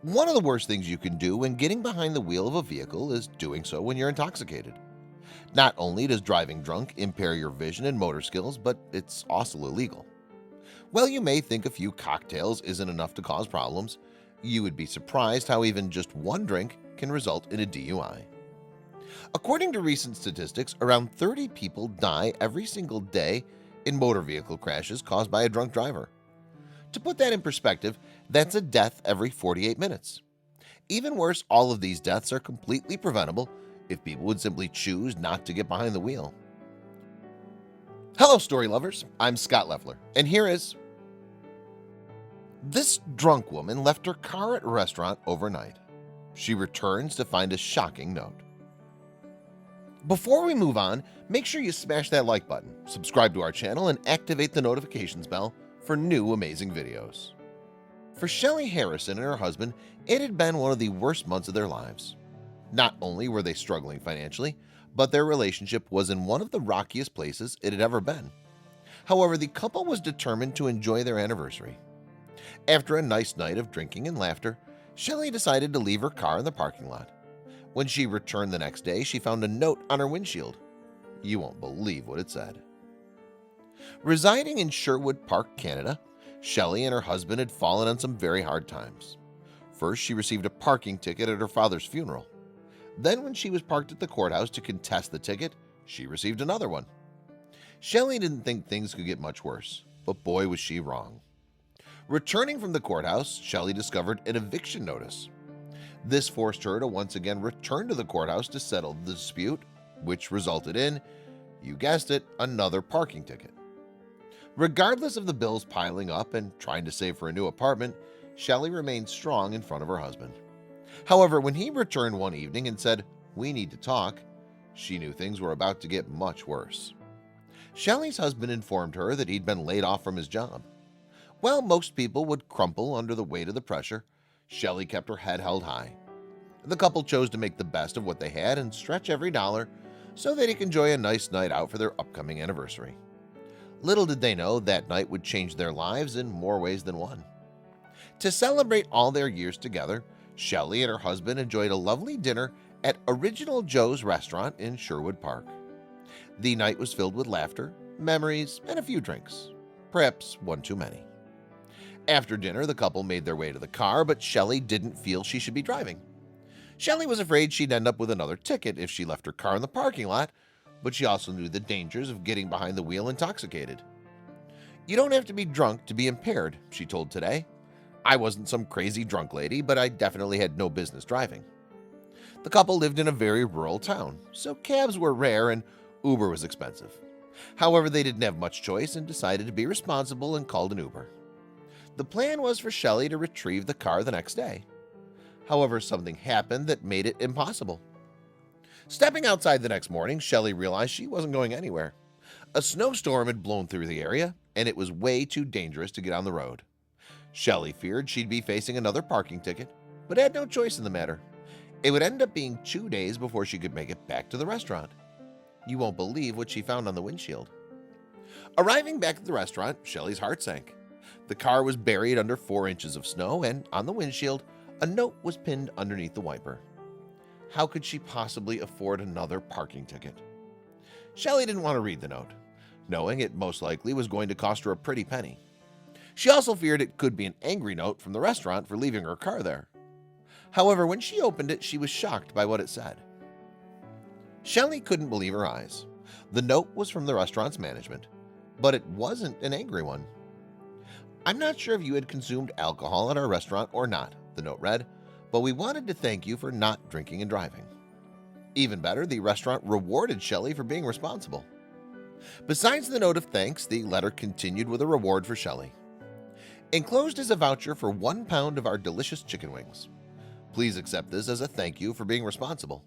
One of the worst things you can do when getting behind the wheel of a vehicle is doing so when you're intoxicated. Not only does driving drunk impair your vision and motor skills, but it's also illegal. While you may think a few cocktails isn't enough to cause problems, you would be surprised how even just one drink can result in a DUI. According to recent statistics, around 30 people die every single day in motor vehicle crashes caused by a drunk driver. To put that in perspective, that's a death every 48 minutes. Even worse, all of these deaths are completely preventable if people would simply choose not to get behind the wheel. Hello, story lovers. I'm Scott Leffler, and here is... This drunk woman left her car at a restaurant overnight. She returns to find a shocking note. Before we move on, make sure you smash that like button, subscribe to our channel, and activate the notifications bell for new amazing videos. For Shelley Harrison and her husband, it had been one of the worst months of their lives. Not only were they struggling financially, but their relationship was in one of the rockiest places it had ever been. However, the couple was determined to enjoy their anniversary. After a nice night of drinking and laughter, Shelley decided to leave her car in the parking lot. When she returned the next day, she found a note on her windshield. You won't believe what it said. Residing in Sherwood Park, Canada, Shelley and her husband had fallen on some very hard times. First, she received a parking ticket at her father's funeral. Then, when she was parked at the courthouse to contest the ticket, she received another one. Shelley didn't think things could get much worse, but boy was she wrong. Returning from the courthouse, Shelley discovered an eviction notice. This forced her to once again return to the courthouse to settle the dispute, which resulted in, you guessed it, another parking ticket. Regardless of the bills piling up and trying to save for a new apartment, Shelley remained strong in front of her husband. However, when he returned one evening and said, "We need to talk," she knew things were about to get much worse. Shelley's husband informed her that he'd been laid off from his job. While most people would crumple under the weight of the pressure, Shelley kept her head held high. The couple chose to make the best of what they had and stretch every dollar so they could enjoy a nice night out for their upcoming anniversary. Little did they know that night would change their lives in more ways than one. To celebrate all their years together, Shelley and her husband enjoyed a lovely dinner at Original Joe's restaurant in Sherwood Park. The night was filled with laughter, memories, and a few drinks, perhaps one too many. After dinner, the couple made their way to the car, but Shelley didn't feel she should be driving. Shelley was afraid she'd end up with another ticket if she left her car in the parking lot, but she also knew the dangers of getting behind the wheel intoxicated. "You don't have to be drunk to be impaired," she told Today. "I wasn't some crazy drunk lady, but I definitely had no business driving." The couple lived in a very rural town, so cabs were rare and Uber was expensive. However, they didn't have much choice and decided to be responsible and called an Uber. The plan was for Shelley to retrieve the car the next day. However, something happened that made it impossible. Stepping outside the next morning, Shelley realized she wasn't going anywhere. A snowstorm had blown through the area, and it was way too dangerous to get on the road. Shelley feared she'd be facing another parking ticket, but had no choice in the matter. It would end up being 2 days before she could make it back to the restaurant. You won't believe what she found on the windshield. Arriving back at the restaurant, Shelley's heart sank. The car was buried under 4 inches of snow, and on the windshield, a note was pinned underneath the wiper. How could she possibly afford another parking ticket? Shelley didn't want to read the note, knowing it most likely was going to cost her a pretty penny. She also feared it could be an angry note from the restaurant for leaving her car there. However, when she opened it, she was shocked by what it said. Shelley couldn't believe her eyes. The note was from the restaurant's management, but it wasn't an angry one. "I'm not sure if you had consumed alcohol at our restaurant or not," the note read, "but we wanted to thank you for not drinking and driving." Even better, the restaurant rewarded Shelley for being responsible. Besides the note of thanks, the letter continued with a reward for Shelley. "Enclosed is a voucher for 1 pound of our delicious chicken wings. Please accept this as a thank you for being responsible.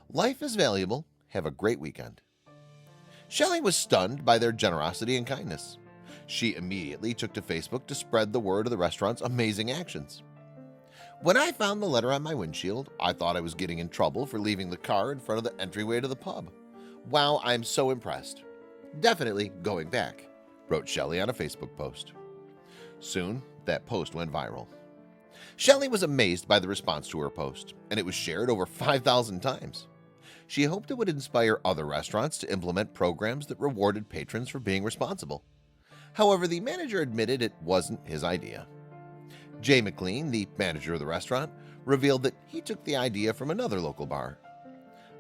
Life is valuable. Have a great weekend." Shelley was stunned by their generosity and kindness. She immediately took to Facebook to spread the word of the restaurant's amazing actions. "When I found the letter on my windshield, I thought I was getting in trouble for leaving the car in front of the entryway to the pub. Wow, I'm so impressed. Definitely going back," wrote Shelley on a Facebook post. Soon, that post went viral. Shelley was amazed by the response to her post, and it was shared over 5,000 times. She hoped it would inspire other restaurants to implement programs that rewarded patrons for being responsible. However, the manager admitted it wasn't his idea. Jay McLean, the manager of the restaurant, revealed that he took the idea from another local bar.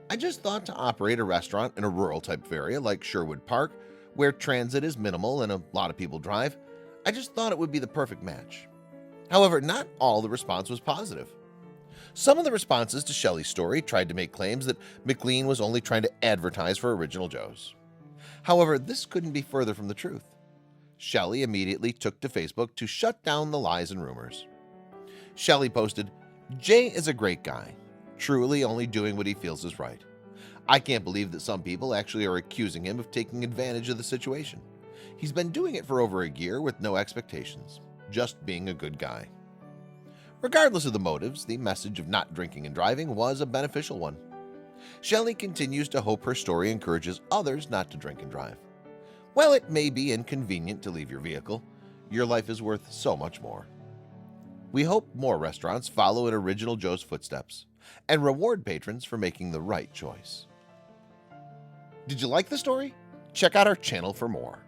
"I just thought to operate a restaurant in a rural type of area like Sherwood Park, where transit is minimal and a lot of people drive. I just thought it would be the perfect match." However, not all the response was positive. Some of the responses to Shelley's story tried to make claims that McLean was only trying to advertise for Original Joe's. However, this couldn't be further from the truth. Shelley immediately took to Facebook to shut down the lies and rumors. Shelley posted, "Jay is a great guy, truly only doing what he feels is right. I can't believe that some people actually are accusing him of taking advantage of the situation. He's been doing it for over a year with no expectations, just being a good guy." Regardless of the motives, the message of not drinking and driving was a beneficial one. Shelley continues to hope her story encourages others not to drink and drive. While it may be inconvenient to leave your vehicle, your life is worth so much more. We hope more restaurants follow in Original Joe's footsteps and reward patrons for making the right choice. Did you like the story? Check out our channel for more.